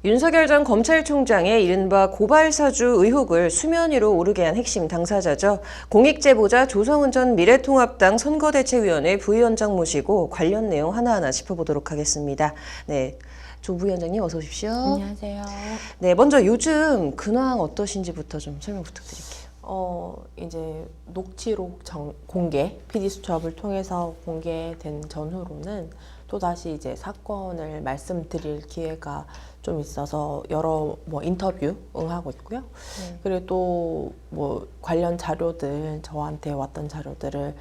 윤석열 전 검찰총장의 이른바 고발사주 의혹을 수면 위로 오르게 한 핵심 당사자죠. 공익제보자 조성은 전 미래통합당 선거대책위원회 부위원장 모시고 관련 내용 하나하나 짚어보도록 하겠습니다. 네, 조 부위원장님 어서 오십시오. 안녕하세요. 네, 먼저 요즘 근황 어떠신지부터 좀 설명 부탁드릴게요. 이제 녹취록 공개, PD수첩을 통해서 공개된 전후로는 또다시 이제 사건을 말씀드릴 기회가 좀 있어서 여러 인터뷰 응하고 있고요. 그리고 또 관련 자료들, 저한테 왔던 자료들을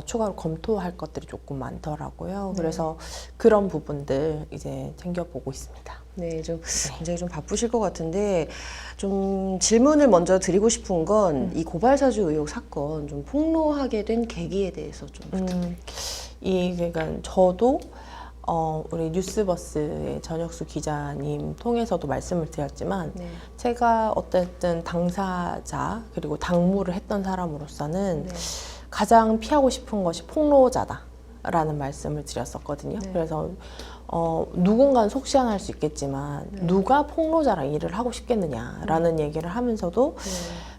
추가로 검토할 것들이 조금 많더라고요. 그래서 그런 부분들 이제 챙겨보고 있습니다. 네, 굉장히 좀 바쁘실 것 같은데 좀 질문을 먼저 드리고 싶은 건 이 고발사주 의혹 사건 좀 폭로하게 된 계기에 대해서 좀 부탁드릴게요. 그러니까 저도 우리 뉴스버스의 전혁수 기자님 통해서도 말씀을 드렸지만 제가 어쨌든 당사자 그리고 당무를 했던 사람으로서는 가장 피하고 싶은 것이 폭로자다라는 말씀을 드렸었거든요. 그래서 누군가는 속시원할 수 있겠지만 누가 폭로자랑 일을 하고 싶겠느냐라는 얘기를 하면서도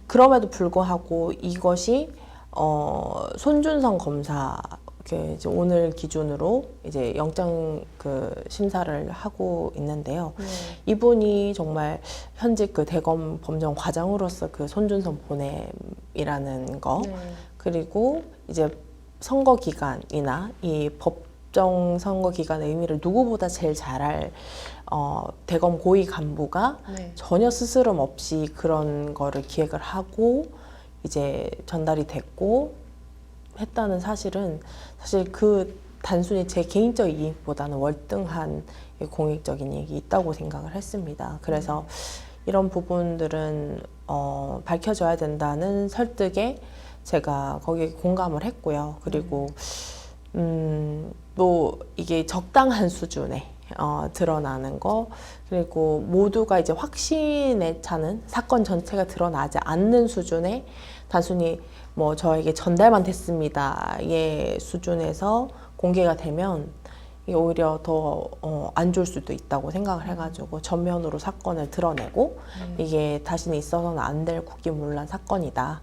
그럼에도 불구하고 이것이 손준성 검사 이제 오늘 기준으로 이제 영장 심사를 하고 있는데요. 이분이 정말 현직 대검 범정 과장으로서 손준성 보냄이라는 거 그리고 이제 선거 기간이나 이 법정 선거 기간의 의미를 누구보다 제일 잘 알 대검 고위 간부가 전혀 스스럼 없이 그런 거를 기획을 하고 이제 전달이 됐고 했다는 사실은 사실 단순히 제 개인적 이익보다는 월등한 공익적인 이익이 있다고 생각을 했습니다. 그래서 이런 부분들은 밝혀져야 된다는 설득에 제가 거기에 공감을 했고요. 그리고 또 이게 적당한 수준에 드러나는 거 그리고 모두가 이제 확신에 차는 사건 전체가 드러나지 않는 수준의 단순히 저에게 전달만 됐습니다의 수준에서 공개가 되면 이게 오히려 더 안 좋을 수도 있다고 생각을 해가지고 전면으로 사건을 드러내고 이게 다시는 있어서는 안 될 국기문란 사건이다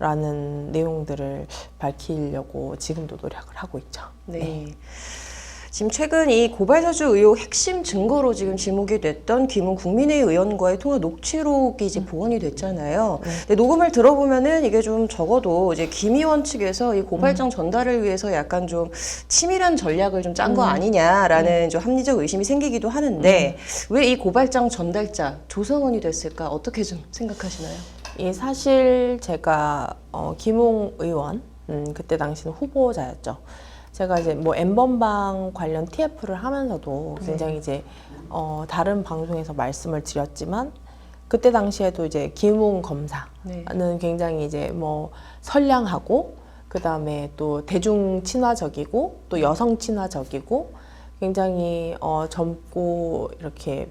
라는 내용들을 밝히려고 지금도 노력을 하고 있죠. 네. 지금 최근 이 고발사주 의혹 핵심 증거로 지금 지목이 됐던 김웅 국민회의 의원과의 통화 녹취록이 이제 복원이 됐잖아요. 근데 녹음을 들어보면은 이게 좀 적어도 이제 김 의원 측에서 이 고발장 전달을 위해서 약간 좀 치밀한 전략을 좀 짠 거 아니냐라는 좀 합리적 의심이 생기기도 하는데 왜 이 고발장 전달자 조성은이 됐을까? 어떻게 좀 생각하시나요? 사실 제가 김웅 의원 그때 당시는 후보자였죠. 제가 이제 N번방 관련 TF를 하면서도 굉장히 이제 다른 방송에서 말씀을 드렸지만 그때 당시에도 이제 김웅 검사는 굉장히 이제 선량하고 그 다음에 또 대중 친화적이고 또 여성 친화적이고 굉장히 젊고 이렇게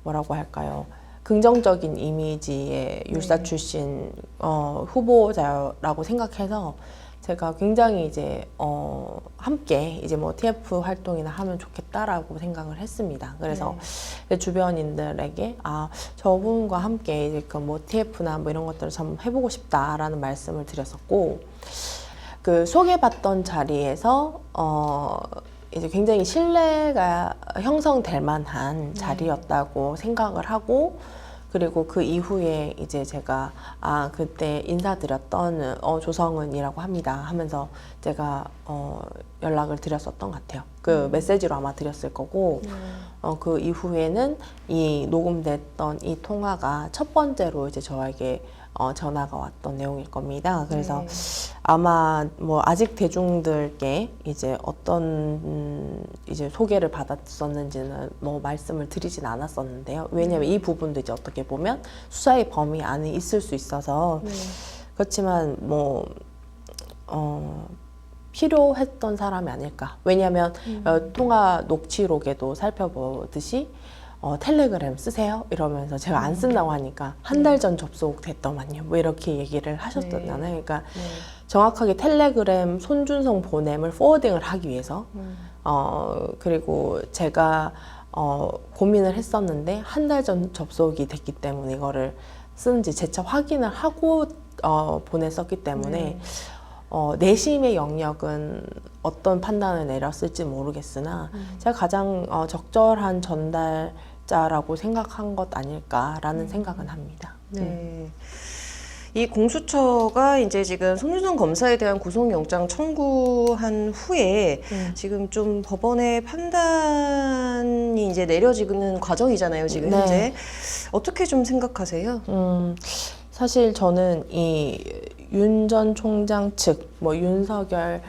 뭐라고 할까요? 긍정적인 이미지의 율사 출신 후보자라고 생각해서 제가 굉장히 이제 함께 이제 TF 활동이나 하면 좋겠다라고 생각을 했습니다. 그래서 주변인들에게 저분과 함께 이제 TF나 이런 것들을 좀 해보고 싶다라는 말씀을 드렸었고 소개받던 자리에서 이제 굉장히 신뢰가 형성될 만한 자리였다고 생각을 하고 그리고 그 이후에 이제 제가 그때 인사드렸던 조성은이라고 합니다 하면서 제가 연락을 드렸었던 것 같아요. 메시지로 아마 드렸을 거고 그 이후에는 이 녹음됐던 이 통화가 첫 번째로 이제 저에게 전화가 왔던 내용일 겁니다. 그래서 아마 아직 대중들께 이제 어떤 이제 소개를 받았었는지는 말씀을 드리진 않았었는데요. 왜냐하면 이 부분도 이제 어떻게 보면 수사의 범위 안에 있을 수 있어서 그렇지만 필요했던 사람이 아닐까. 왜냐하면 통화 녹취록에도 살펴보듯이 텔레그램 쓰세요? 이러면서 제가 안 쓴다고 하니까 한 달 전 접속됐더만요. 이렇게 얘기를 하셨잖아요. 그러니까 정확하게 텔레그램 손준성 보냄을 포워딩을 하기 위해서 그리고 제가 고민을 했었는데 한 달 전 접속이 됐기 때문에 이거를 쓰는지 재차 확인을 하고 보냈었기 때문에 내심의 영역은 어떤 판단을 내렸을지 모르겠으나 제가 가장 적절한 전달자라고 생각한 것 아닐까라는 생각은 합니다. 네. 이 공수처가 이제 지금 손준성 검사에 대한 구속영장 청구한 후에 지금 좀 법원의 판단이 이제 내려지는 과정이잖아요, 지금 네. 현재. 어떻게 좀 생각하세요? 사실 저는 이 윤 전 총장 측, 뭐 윤석열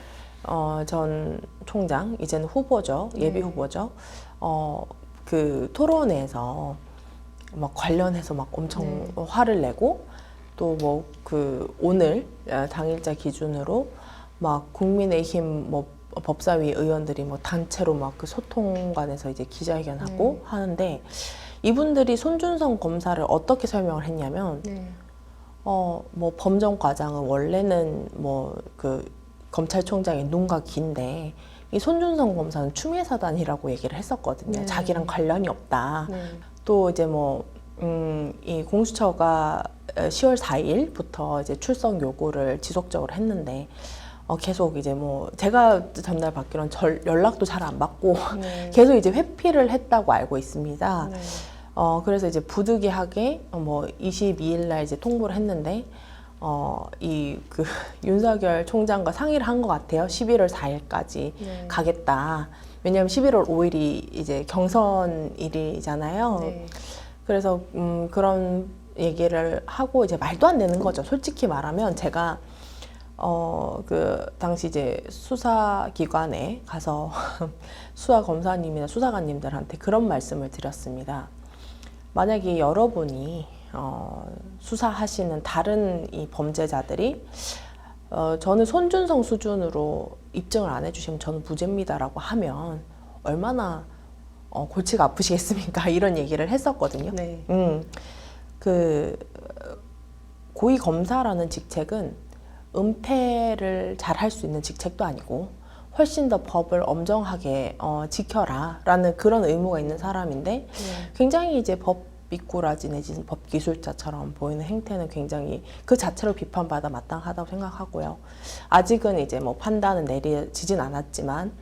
전 총장, 이제는 후보죠, 예비 후보죠. 그 토론회에서 막 관련해서 막 엄청 화를 내고 또 뭐 그 오늘 당일자 기준으로 막 국민의힘 뭐 법사위 의원들이 뭐 단체로 막 그 소통관에서 이제 기자회견하고 하는데 이분들이 손준성 검사를 어떻게 설명을 했냐면 뭐 범정 과장은 원래는 뭐 그 검찰총장의 눈과 귀인데 이 손준성 검사는 추미애 사단이라고 얘기를 했었거든요. 자기랑 관련이 없다. 또 이제 뭐 이 공수처가 10월 4일부터 이제 출석 요구를 지속적으로 했는데 계속 이제 뭐 제가 전날 받기로는 연락도 잘 안 받고 계속 이제 회피를 했다고 알고 있습니다. 그래서 이제 부득이하게 뭐 22일 날 이제 통보를 했는데 이 그 윤석열 총장과 상의를 한 것 같아요. 11월 4일까지 가겠다. 왜냐하면 11월 5일이 이제 경선일이잖아요. 그래서 그런 얘기를 하고 이제 말도 안 되는 거죠. 솔직히 말하면 제가 그 당시 이제 수사기관에 가서 수사 검사님이나 수사관님들한테 그런 말씀을 드렸습니다. 만약에 여러분이 수사하시는 다른 이 범죄자들이 저는 손준성 수준으로 입증을 안 해주시면 저는 무죄입니다라고 하면 얼마나 골치가 아프시겠습니까? 이런 얘기를 했었거든요. 그 고위 검사라는 직책은 은폐를 잘 할 수 있는 직책도 아니고 훨씬 더 법을 엄정하게 지켜라라는 그런 의무가 있는 사람인데 굉장히 이제 법비꾸라지 내지는 법기술자처럼 보이는 행태는 굉장히 그 자체로 비판받아 마땅하다고 생각하고요. 아직은 이제 뭐 판단은 내려지진 않았지만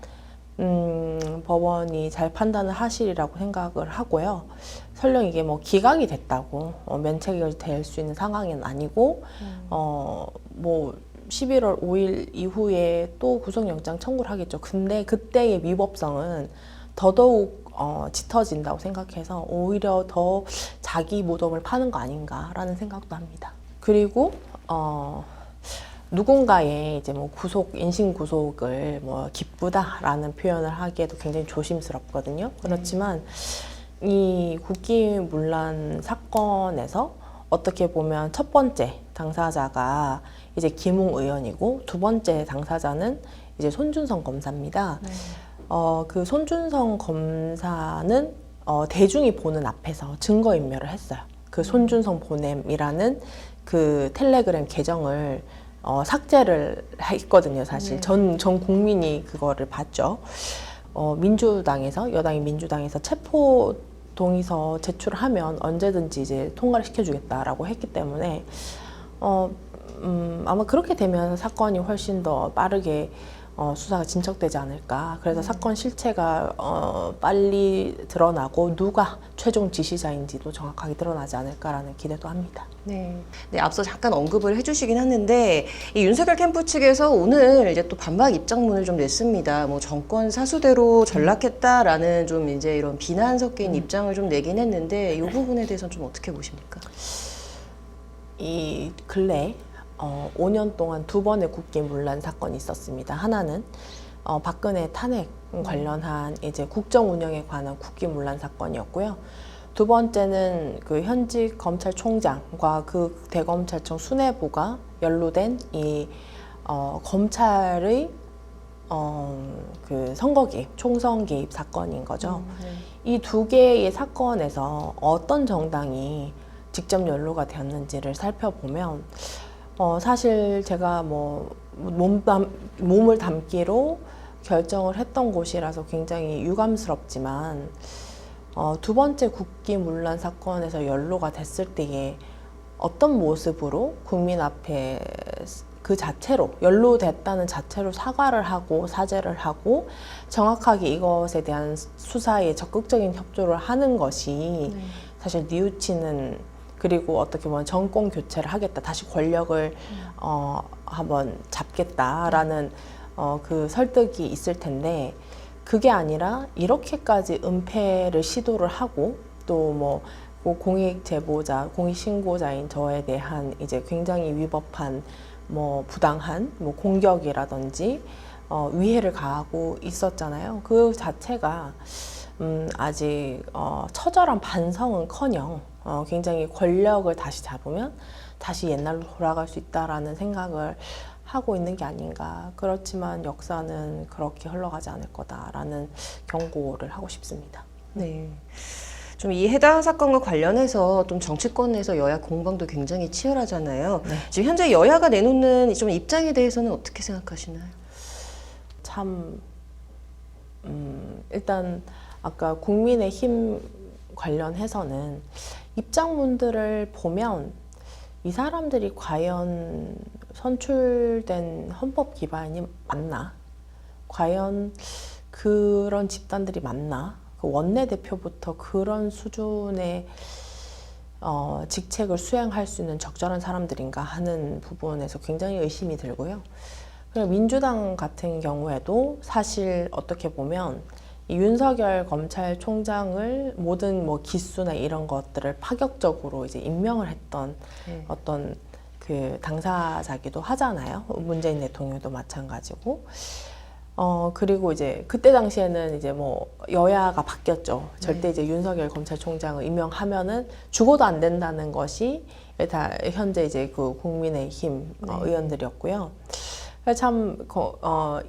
법원이 잘 판단을 하시리라고 생각을 하고요. 설령 이게 뭐 기각이 됐다고 면책이 될 수 있는 상황은 아니고 뭐 11월 5일 이후에 또 구속영장 청구를 하겠죠. 근데 그때의 위법성은 더더욱 짙어진다고 생각해서 오히려 더 자기 무덤을 파는 거 아닌가라는 생각도 합니다. 그리고 누군가의 이제 뭐 인신 구속을 뭐 기쁘다라는 표현을 하기에도 굉장히 조심스럽거든요. 그렇지만 이 국기문란 사건에서 어떻게 보면 첫 번째 당사자가 이제 김웅 의원이고 두 번째 당사자는 이제 손준성 검사입니다. 그 손준성 검사는 대중이 보는 앞에서 증거인멸을 했어요. 그 손준성 보냄이라는 그 텔레그램 계정을 삭제를 했거든요. 사실 전 국민이 그거를 봤죠. 민주당에서 여당이 민주당에서 체포 동의서 제출하면 언제든지 이제 통과를 시켜주겠다라고 했기 때문에 아마 그렇게 되면 사건이 훨씬 더 빠르게 수사가 진척되지 않을까. 그래서 사건 실체가 빨리 드러나고 누가 최종 지시자인지도 정확하게 드러나지 않을까라는 기대도 합니다. 네, 앞서 잠깐 언급을 해주시긴 했는데 이 윤석열 캠프 측에서 오늘 이제 또 반박 입장문을 좀 냈습니다. 뭐 정권 사수대로 전락했다라는 좀 이제 이런 비난 섞인 입장을 좀 내긴 했는데 이 부분에 대해서는 좀 어떻게 보십니까? 이 근래 5년 동안 두 번의 국기문란 사건이 있었습니다. 하나는 박근혜 탄핵 관련한 이제 국정 운영에 관한 국기문란 사건이었고요. 두 번째는 그 현직 검찰총장과 그 대검찰청 수뇌부가 연루된 이 검찰의 그 선거 개입, 총선 개입 사건인 거죠. 이 두 개의 사건에서 어떤 정당이 직접 연루가 되었는지를 살펴보면 사실 제가 뭐 몸을 담기로 결정을 했던 곳이라서 굉장히 유감스럽지만 두 번째 국기문란 사건에서 연루가 됐을 때에 어떤 모습으로 국민 앞에 그 자체로 연루됐다는 자체로 사과를 하고 사죄를 하고 정확하게 이것에 대한 수사에 적극적인 협조를 하는 것이 사실 뉘우치는, 그리고 어떻게 보면 정권 교체를 하겠다, 다시 권력을 한번 잡겠다라는 그 설득이 있을 텐데, 그게 아니라 이렇게까지 은폐를 시도를 하고 또 뭐 공익 제보자, 공익 신고자인 저에 대한 이제 굉장히 위법한 뭐 부당한 뭐 공격이라든지 위해를 가하고 있었잖아요. 그 자체가 아직 처절한 반성은커녕 굉장히 권력을 다시 잡으면 다시 옛날로 돌아갈 수 있다라는 생각을 하고 있는 게 아닌가. 그렇지만 역사는 그렇게 흘러가지 않을 거다라는 경고를 하고 싶습니다. 네. 좀 이 해당 사건과 관련해서 좀 정치권에서 여야 공방도 굉장히 치열하잖아요. 네. 지금 현재 여야가 내놓는 좀 입장에 대해서는 어떻게 생각하시나요? 참 일단 아까 국민의힘 관련해서는 입장문들을 보면 이 사람들이 과연 선출된 헌법 기반이 맞나? 과연 그런 집단들이 맞나? 그 원내대표부터 그런 수준의 직책을 수행할 수 있는 적절한 사람들인가 하는 부분에서 굉장히 의심이 들고요. 그리고 민주당 같은 경우에도 사실 어떻게 보면 이 윤석열 검찰총장을 모든 뭐 기수나 이런 것들을 파격적으로 이제 임명을 했던 어떤 그 당사자기도 하잖아요. 문재인 대통령도 마찬가지고. 그리고 이제 그때 당시에는 이제 뭐 여야가 바뀌었죠. 절대 이제 윤석열 검찰총장을 임명하면은 죽어도 안 된다는 것이 다 현재 이제 그 국민의힘 의원들이었고요. 참,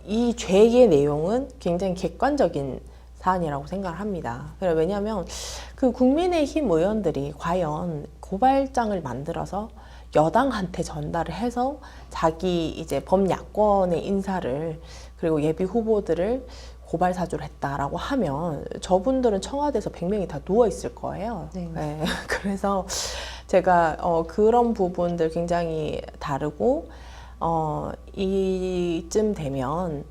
이 죄의 내용은 굉장히 객관적인 사안이라고 생각을 합니다. 왜냐하면 그 국민의힘 의원들이 과연 고발장을 만들어서 여당한테 전달을 해서 자기 이제 범야권의 인사를 그리고 예비 후보들을 고발 사주를 했다라고 하면 저분들은 청와대에서 100명이 다 누워 있을 거예요. 네. 그래서 제가 그런 부분들 굉장히 다르고 이쯤 되면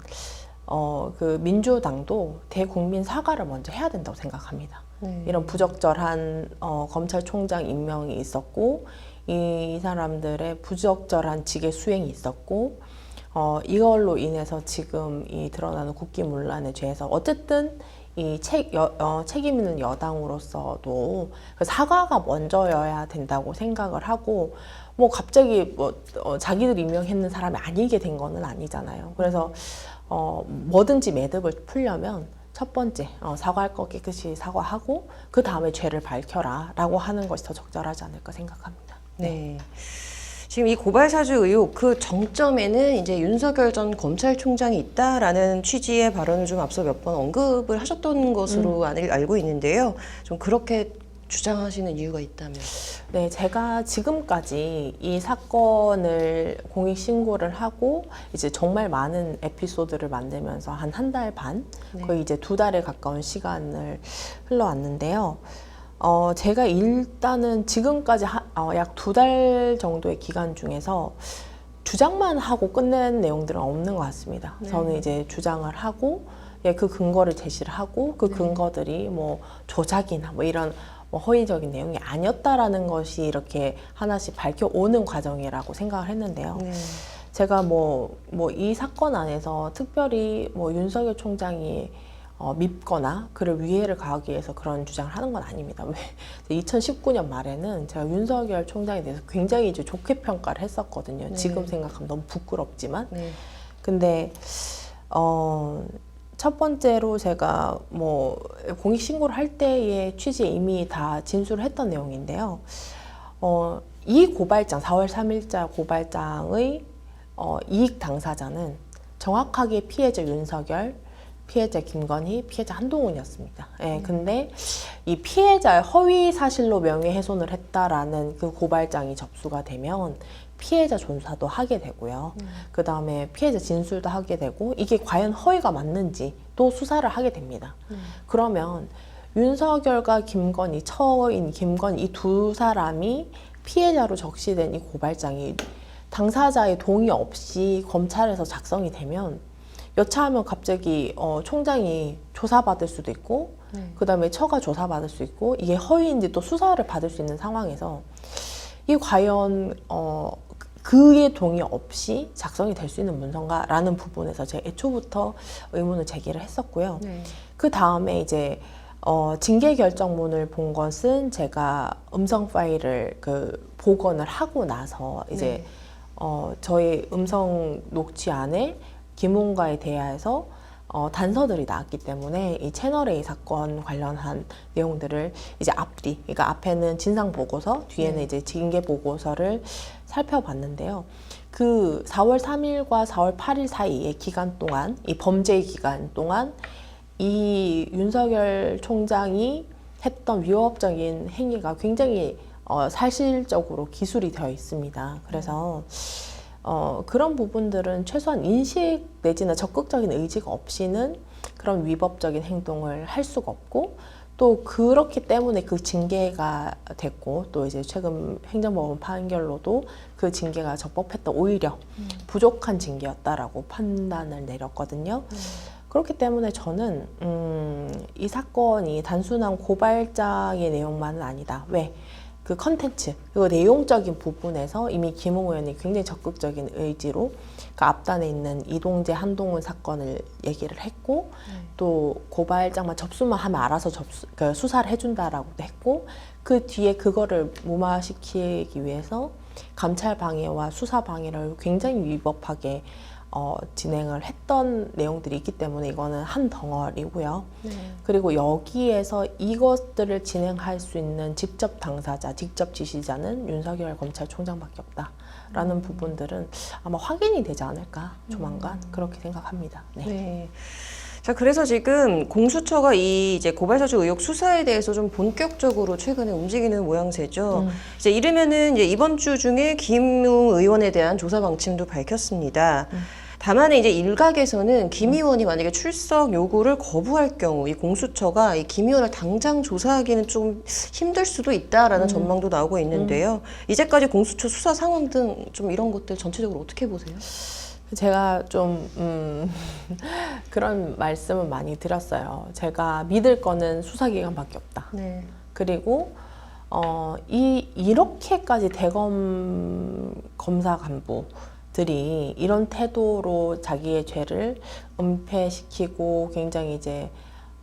그 민주당도 대국민 사과를 먼저 해야 된다고 생각합니다. 이런 부적절한 검찰총장 임명이 있었고 이 사람들의 부적절한 직의 수행이 있었고 이걸로 인해서 지금 이 드러나는 국기문란의 죄에서 어쨌든 이 책임 있는 여당으로서도 그 사과가 먼저여야 된다고 생각을 하고 뭐 갑자기 뭐 자기들 임명했는 사람이 아니게 된 거는 아니잖아요. 그래서 뭐든지 매듭을 풀려면 첫 번째 사과할 거 깨끗이 사과하고 그 다음에 죄를 밝혀라라고 하는 것이 더 적절하지 않을까 생각합니다. 네. 지금 이 고발사주 의혹 그 정점에는 이제 윤석열 전 검찰총장이 있다라는 취지의 발언을 좀 앞서 몇 번 언급을 하셨던 것으로 알고 있는데요. 좀 그렇게 주장하시는 이유가 있다면? 네, 제가 지금까지 이 사건을 공익 신고를 하고 이제 정말 많은 에피소드를 만들면서 한 달 반, 거의 이제 2달에 가까운 시간을 흘러왔는데요. 제가 일단은 지금까지 약 2달 정도의 기간 중에서 주장만 하고 끝낸 내용들은 없는 것 같습니다. 저는 이제 주장을 하고 그 근거를 제시를 하고 그 근거들이 뭐 조작이나 뭐 이런 뭐 허위적인 내용이 아니었다라는 것이 이렇게 하나씩 밝혀오는 과정이라고 생각을 했는데요. 제가 뭐 이 사건 안에서 특별히 뭐 윤석열 총장이 밉거나 그를 위해를 가하기 위해서 그런 주장을 하는 건 아닙니다. 왜 2019년 말에는 제가 윤석열 총장에 대해서 굉장히 이제 좋게 평가를 했었거든요. 지금 생각하면 너무 부끄럽지만. 근데 첫 번째로 제가 뭐 공익 신고를 할 때의 취지에 이미 다 진술을 했던 내용인데요. 이 고발장, 4월 3일자 고발장의 이익 당사자는 정확하게 피해자 윤석열, 피해자 김건희, 피해자 한동훈이었습니다. 근데 이 피해자의 허위 사실로 명예훼손을 했다라는 그 고발장이 접수가 되면 피해자 조사도 하게 되고요. 그 다음에 피해자 진술도 하게 되고 이게 과연 허위가 맞는지 또 수사를 하게 됩니다. 그러면 윤석열과 김건희, 처인 김건희 이 두 사람이 피해자로 적시된 이 고발장이 당사자의 동의 없이 검찰에서 작성이 되면 여차하면 갑자기 총장이 조사받을 수도 있고 그 다음에 처가 조사받을 수 있고 이게 허위인지 또 수사를 받을 수 있는 상황에서 이게 과연 그의 동의 없이 작성이 될 수 있는 문서인가라는 부분에서 제가 애초부터 의문을 제기를 했었고요. 네. 그 다음에 이제 징계 결정문을 본 것은 제가 음성 파일을 복원을 하고 나서 이제 저희 음성 녹취 안에 김웅과에 대하여서 단서들이 나왔기 때문에 이 채널A 사건 관련한 내용들을 이제 앞뒤, 그러니까 앞에는 진상 보고서, 뒤에는 이제 징계 보고서를 살펴봤는데요. 그 4월 3일과 4월 8일 사이의 기간 동안, 이 범죄 기간 동안 이 윤석열 총장이 했던 위협적인 행위가 굉장히 사실적으로 기술이 되어 있습니다. 그래서 그런 부분들은 최소한 인식 내지는 적극적인 의지가 없이는 그런 위법적인 행동을 할 수가 없고 또 그렇기 때문에 그 징계가 됐고 또 이제 최근 행정법원 판결로도 그 징계가 적법했다 오히려 부족한 징계였다라고 판단을 내렸거든요. 그렇기 때문에 저는 이 사건이 단순한 고발장의 내용만은 아니다. 왜? 그 컨텐츠, 그 내용적인 부분에서 이미 김웅 의원이 굉장히 적극적인 의지로 그 앞단에 있는 이동재 한동훈 사건을 얘기를 했고 또 고발장만 접수만 하면 알아서 수사를 해준다라고도 했고 그 뒤에 그거를 무마시키기 위해서 감찰 방해와 수사 방해를 굉장히 위법하게 진행을 했던 내용들이 있기 때문에 이거는 한 덩어리고요. 그리고 여기에서 이것들을 진행할 수 있는 직접 당사자, 직접 지시자는 윤석열 검찰총장밖에 없다라는 부분들은 아마 확인이 되지 않을까 조만간 그렇게 생각합니다. 네. 자, 그래서 지금 공수처가 이 이제 고발사주 의혹 수사에 대해서 좀 본격적으로 최근에 움직이는 모양새죠. 이제 이르면은 이제 이번 주 중에 김웅 의원에 대한 조사 방침도 밝혔습니다. 다만 이제 일각에서는 김 의원이 만약에 출석 요구를 거부할 경우 이 공수처가 이 김 의원을 당장 조사하기는 좀 힘들 수도 있다라는 전망도 나오고 있는데요. 이제까지 공수처 수사 상황 등 좀 이런 것들 전체적으로 어떻게 보세요? 제가 좀 그런 말씀을 많이 드렸어요. 제가 믿을 거는 수사기관밖에 없다. 네. 그리고 이렇게까지 대검 검사 간부들이 이런 태도로 자기의 죄를 은폐시키고 굉장히 이제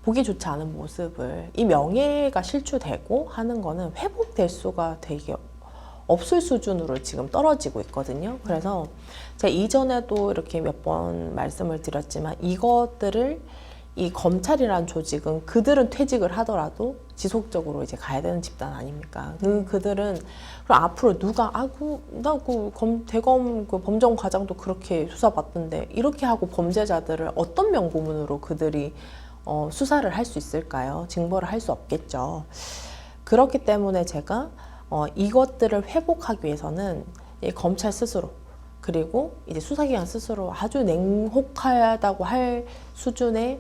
보기 좋지 않은 모습을 이 명예가 실추되고 하는 거는 회복될 수가 되게 없을 수준으로 지금 떨어지고 있거든요. 그래서 제가 이전에도 이렇게 몇 번 말씀을 드렸지만 이것들을 이 검찰이라는 조직은 그들은 퇴직을 하더라도 지속적으로 이제 가야 되는 집단 아닙니까? 그들은 그럼 앞으로 누가 대검 그 범정 과장도 그렇게 수사받던데 이렇게 하고 범죄자들을 어떤 명분으로 그들이 수사를 할 수 있을까요? 징벌을 할 수 없겠죠. 그렇기 때문에 제가 이것들을 회복하기 위해서는 이 검찰 스스로 그리고 이제 수사기관 스스로 아주 냉혹하다고 할 수준의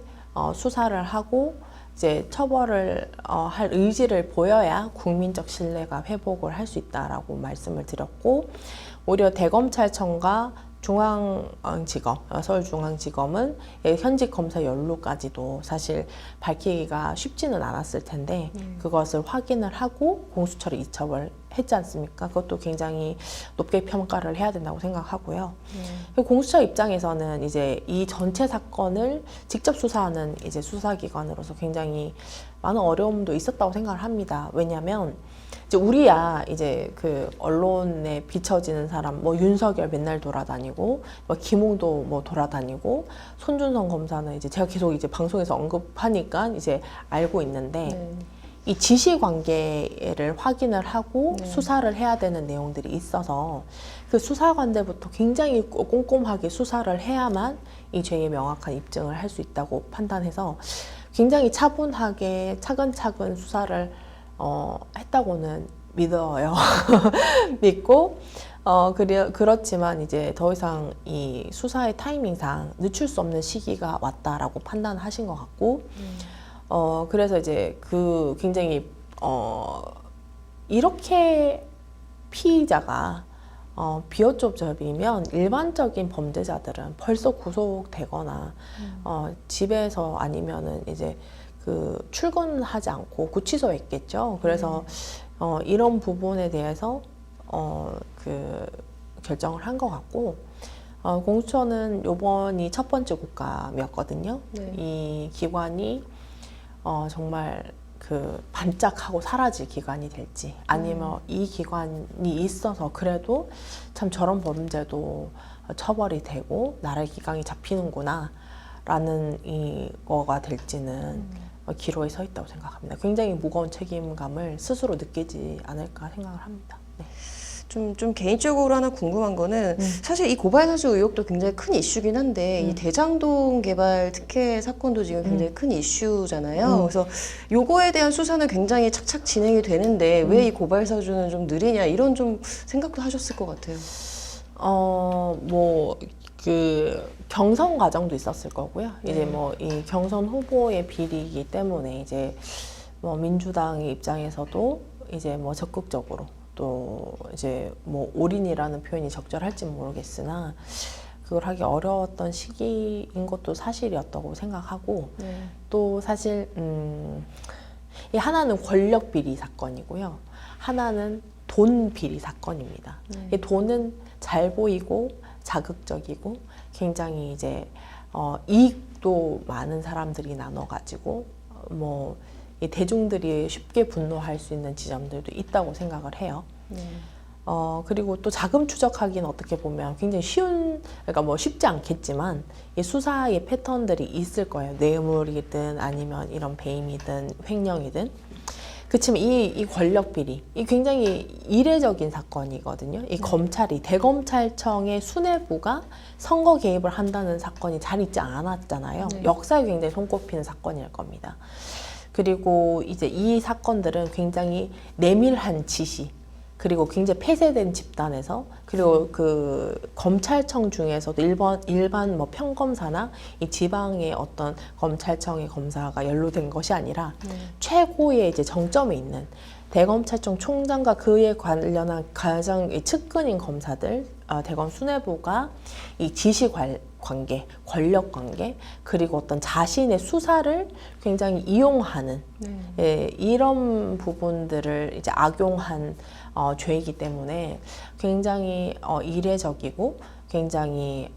수사를 하고 이제 처벌을 할 의지를 보여야 국민적 신뢰가 회복을 할 수 있다라고 말씀을 드렸고 오히려 대검찰청과 중앙지검, 서울중앙지검은 현직 검사 연루까지도 사실 밝히기가 쉽지는 않았을 텐데 그것을 확인을 하고 공수처를 이첩을 했지 않습니까? 그것도 굉장히 높게 평가를 해야 된다고 생각하고요. 공수처 입장에서는 이제 이 전체 사건을 직접 수사하는 이제 수사기관으로서 굉장히 많은 어려움도 있었다고 생각을 합니다. 왜냐하면 이제 우리야 이제 그 언론에 비춰지는 사람 뭐 윤석열 맨날 돌아다니고 뭐 김웅도 뭐 돌아다니고 손준성 검사는 이제 제가 계속 이제 방송에서 언급하니까 이제 알고 있는데 이 지시 관계를 확인을 하고 수사를 해야 되는 내용들이 있어서 그 수사관들부터 굉장히 꼼꼼하게 수사를 해야만 이 죄의 명확한 입증을 할 수 있다고 판단해서 굉장히 차분하게 차근차근 수사를 했다고는 믿어요. 믿고 그렇지만 이제 더 이상 이 수사의 타이밍상 늦출 수 없는 시기가 왔다라고 판단하신 것 같고 그래서 이제 그 굉장히 이렇게 피의자가 비어조접이면 일반적인 범죄자들은 벌써 구속되거나 집에서 아니면은 이제 그 출근하지 않고 구치소에 있겠죠. 그래서 이런 부분에 대해서 그 결정을 한 것 같고 공수처는 요번이 첫 번째 국감이었거든요. 네. 이 기관이 정말 그 반짝하고 사라질 기관이 될지 아니면 이 기관이 있어서 그래도 참 저런 범죄도 처벌이 되고 나라의 기강이 잡히는구나 라는 이거가 될지는 기로에 서 있다고 생각합니다. 굉장히 무거운 책임감을 스스로 느끼지 않을까 생각을 합니다. 네. 좀 개인적으로 하나 궁금한 거는 사실 이 고발사주 의혹도 굉장히 큰 이슈긴 한데 이 대장동 개발 특혜 사건도 지금 굉장히 큰 이슈잖아요. 그래서 요거에 대한 수사는 굉장히 착착 진행이 되는데 왜 이 고발사주는 좀 느리냐 이런 좀 생각도 하셨을 것 같아요. 뭐 그 경선 과정도 있었을 거고요. 이제 뭐 이 경선 후보의 비리이기 때문에 이제 뭐 민주당의 입장에서도 이제 뭐 적극적으로 또 이제 뭐 올인이라는 표현이 적절할지 모르겠으나 그걸 하기 어려웠던 시기인 것도 사실이었다고 생각하고 또 사실 이 하나는 권력 비리 사건이고요. 하나는 돈 비리 사건입니다. 이 돈은 잘 보이고 자극적이고 굉장히 이제 이익도 많은 사람들이 나눠가지고 뭐 이 대중들이 쉽게 분노할 수 있는 지점들도 있다고 생각을 해요. 그리고 또 자금 추적하기는 어떻게 보면 굉장히 그러니까 뭐 쉽지 않겠지만 이 수사의 패턴들이 있을 거예요. 뇌물이든 아니면 이런 배임이든 횡령이든. 그치만 이 권력 비리, 이 굉장히 이례적인 사건이거든요. 이 검찰이, 대검찰청의 수뇌부가 선거 개입을 한다는 사건이 잘 있지 않았잖아요. 역사에 굉장히 손꼽히는 사건일 겁니다. 그리고 이제 이 사건들은 굉장히 내밀한 지시, 그리고 굉장히 폐쇄된 집단에서 그리고 그 검찰청 중에서도 일반 뭐 평검사나 이 지방의 어떤 검찰청의 검사가 연루된 것이 아니라 최고의 이제 정점에 있는 대검찰청 총장과 그에 관련한 가장 측근인 검사들, 대검 수뇌부가 이 지시 관계, 권력 관계, 그리고 어떤 자신의 수사를 굉장히 이용하는 이런 부분들을 이제 악용한 죄이기 때문에 굉장히 이례적이고 굉장히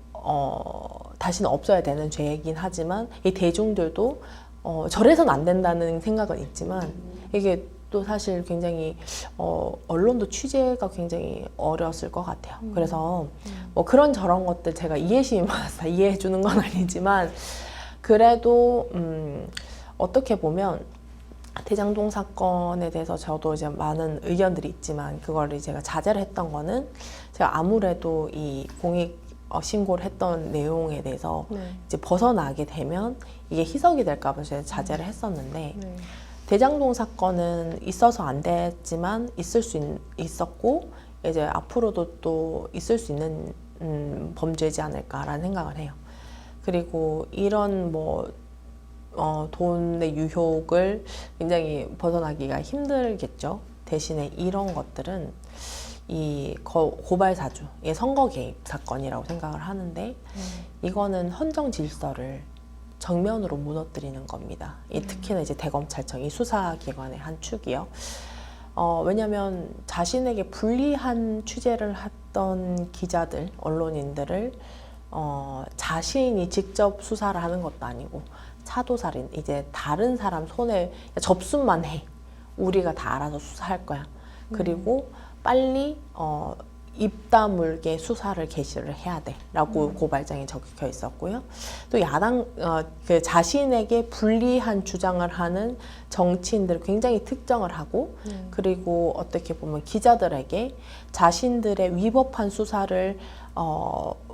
다시는 없어야 되는 죄이긴 하지만 이 대중들도 저래서는 안 된다는 생각은 있지만 이게 또 사실 굉장히 언론도 취재가 굉장히 어려웠을 것 같아요. 그래서 뭐 그런 저런 것들 제가 이해심이 많아서 다 이해해 주는 건 아니지만 그래도 어떻게 보면 대장동 사건에 대해서 저도 이제 많은 의견들이 있지만 그걸 제가 자제를 했던 거는 제가 아무래도 이 공익 신고를 했던 내용에 대해서 이제 벗어나게 되면 이게 희석이 될까 봐 제가 자제를 했었는데 대장동 사건은 있어서 안 됐지만 있을 수 있었고 이제 앞으로도 또 있을 수 있는 범죄지 않을까라는 생각을 해요. 그리고 이런 뭐 돈의 유혹을 굉장히 벗어나기가 힘들겠죠. 대신에 이런 것들은 이 고발 사주, 선거 개입 사건이라고 생각을 하는데 이거는 헌정 질서를 정면으로 무너뜨리는 겁니다. 특히나 이제 대검찰청, 이 수사기관의 한 축이요. 왜냐하면 자신에게 불리한 취재를 했던 기자들, 언론인들을 자신이 직접 수사를 하는 것도 아니고 차도살인, 이제 다른 사람 손에 접수만 해. 우리가 다 알아서 수사할 거야. 그리고 빨리 입 다물게 수사를 개시를 해야 돼라고 고발장에 적혀 있었고요. 또 야당 그 자신에게 불리한 주장을 하는 정치인들을 굉장히 특정을 하고 그리고 어떻게 보면 기자들에게 자신들의 위법한 수사를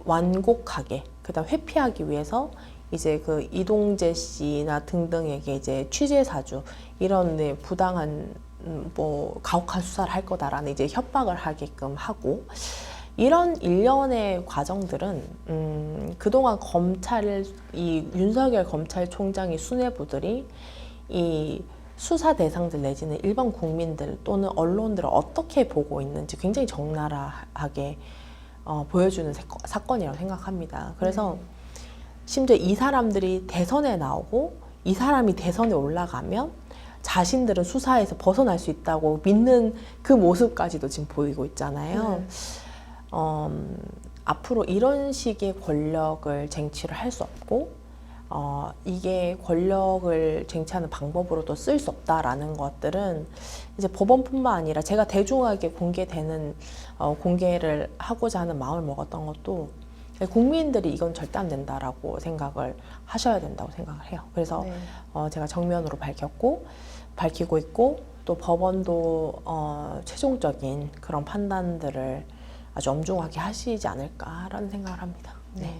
완곡하게 그다음 회피하기 위해서 이제 그 이동재 씨나 등등에게 이제 취재 사주 이런 부당한 뭐 가혹한 수사를 할 거다라는 이제 협박을 하게끔 하고 이런 일련의 과정들은 그동안 이 윤석열 검찰총장의 수뇌부들이 이 수사 대상들 내지는 일반 국민들 또는 언론들을 어떻게 보고 있는지 굉장히 적나라하게 보여주는 사건이라고 생각합니다. 그래서 심지어 이 사람들이 대선에 나오고 이 사람이 대선에 올라가면 자신들은 수사에서 벗어날 수 있다고 믿는 그 모습까지도 지금 보이고 있잖아요. 앞으로 이런 식의 권력을 쟁취를 할 수 없고 이게 권력을 쟁취하는 방법으로도 쓸 수 없다라는 것들은 이제 법원뿐만 아니라 제가 대중하게 공개되는 공개를 하고자 하는 마음을 먹었던 것도 국민들이 이건 절대 안 된다라고 생각을 하셔야 된다고 생각을 해요. 그래서 제가 정면으로 밝히고 있고 또 법원도 최종적인 그런 판단들을 아주 엄중하게 하시지 않을까라는 생각을 합니다. 네.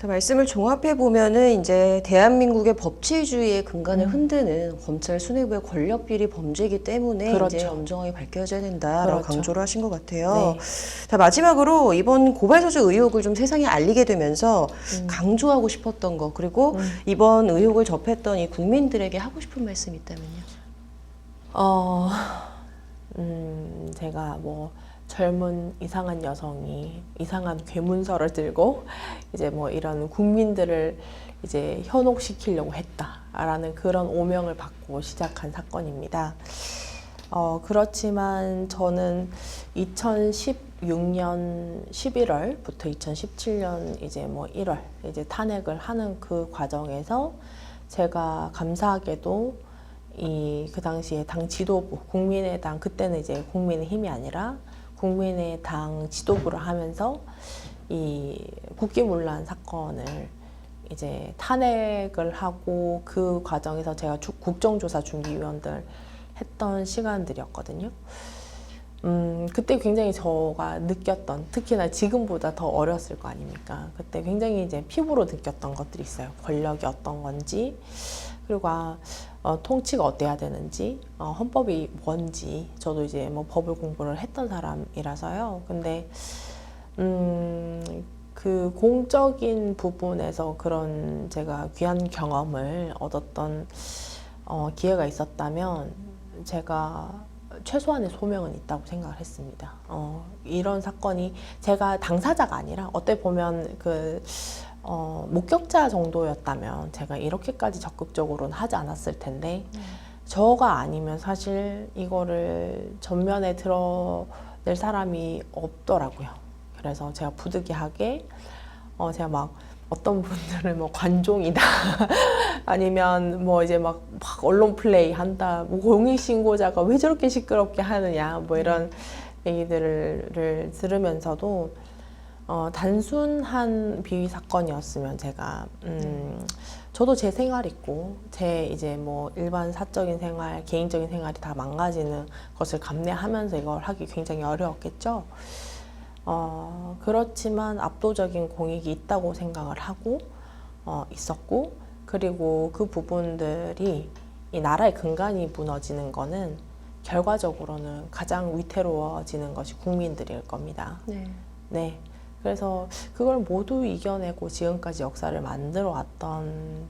말씀을 종합해 보면은 이제 대한민국의 법치주의의 근간을 흔드는 검찰 수뇌부의 권력 비리 범죄이기 때문에 그렇죠. 이제 엄정하게 밝혀져야 된다라고 그렇죠. 강조를 하신 것 같아요. 네. 자, 마지막으로 이번 고발사주 의혹을 좀 세상에 알리게 되면서 강조하고 싶었던 거 그리고 이번 의혹을 접했던 이 국민들에게 하고 싶은 말씀이 있다면요? 제가 뭐 젊은 이상한 여성이 이상한 괴문서를 들고 이제 뭐 이런 국민들을 이제 현혹시키려고 했다라는 그런 오명을 받고 시작한 사건입니다. 그렇지만 저는 2016년 11월부터 2017년 이제 뭐 1월 이제 탄핵을 하는 그 과정에서 제가 감사하게도 그 당시에 당 지도부, 국민의당, 그때는 이제 국민의힘이 아니라 국민의당 지도부를 하면서 이 국기문란 사건을 이제 탄핵을 하고 그 과정에서 제가 국정조사 준비위원들 했던 시간들이었거든요. 그때 굉장히 제가 느꼈던, 특히나 지금보다 더 어렸을 거 아닙니까? 그때 굉장히 이제 피부로 느꼈던 것들이 있어요. 권력이 어떤 건지, 그리고 통치가 어때야 되는지, 헌법이 뭔지. 저도 이제 뭐 법을 공부를 했던 사람이라서요. 근데 그 공적인 부분에서 그런 제가 귀한 경험을 얻었던 기회가 있었다면 제가 최소한의 소명은 있다고 생각을 했습니다. 이런 사건이 제가 당사자가 아니라 어떻게 보면 목격자 정도였다면 제가 이렇게까지 적극적으로는 하지 않았을 텐데 저가 아니면 사실 이거를 전면에 드러낼 사람이 없더라고요. 그래서 제가 부득이하게 제가 막 어떤 분들은 뭐 관종이다 아니면 뭐 이제 막 언론 플레이 한다, 뭐 공익신고자가 왜 저렇게 시끄럽게 하느냐 뭐 이런 얘기들을 들으면서도 단순한 비위 사건이었으면 제가 저도 제 생활 있고 제 이제 뭐 일반 사적인 생활, 개인적인 생활이 다 망가지는 것을 감내하면서 이걸 하기 굉장히 어려웠겠죠. 그렇지만 압도적인 공익이 있다고 생각을 하고 있었고, 그리고 그 부분들이 이 나라의 근간이 무너지는 거는 결과적으로는 가장 위태로워지는 것이 국민들일 겁니다. 네. 그래서 그걸 모두 이겨내고 지금까지 역사를 만들어 왔던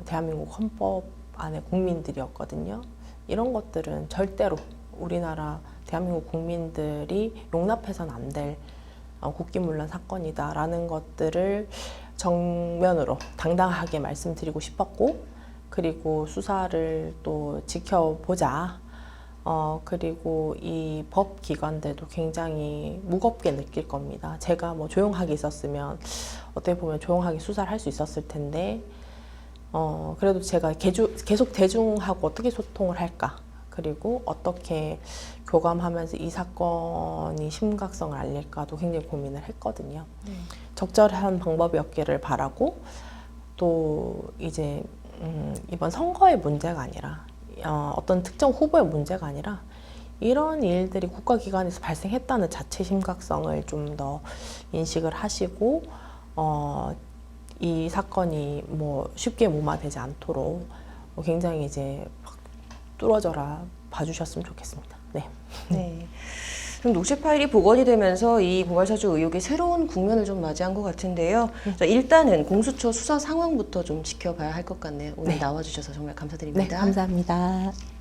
대한민국 헌법 안에 국민들이었거든요. 이런 것들은 절대로 우리나라 대한민국 국민들이 용납해서는 안 될 국기문란 사건이다라는 것들을 정면으로 당당하게 말씀드리고 싶었고, 그리고 수사를 또 지켜보자. 그리고 이 법기관들도 굉장히 무겁게 느낄 겁니다. 제가 뭐 조용하게 있었으면 어떻게 보면 조용하게 수사를 할 수 있었을 텐데, 그래도 제가 계속 대중하고 어떻게 소통을 할까? 그리고 어떻게 교감하면서 이 사건이 심각성을 알릴까도 굉장히 고민을 했거든요. 적절한 방법이었기를 바라고, 또 이제 이번 선거의 문제가 아니라 어떤 특정 후보의 문제가 아니라 이런 일들이 국가기관에서 발생했다는 자체 심각성을 좀 더 인식을 하시고 이 사건이 뭐 쉽게 무마되지 않도록 굉장히 이제 뚫어져라 봐주셨으면 좋겠습니다. 네. 그럼 녹취 파일이 복원이 되면서 이 고발 사주 의혹이 새로운 국면을 좀 맞이한 것 같은데요. 자, 일단은 공수처 수사 상황부터 좀 지켜봐야 할 것 같네요. 오늘 나와주셔서 정말 감사드립니다. 네, 감사합니다.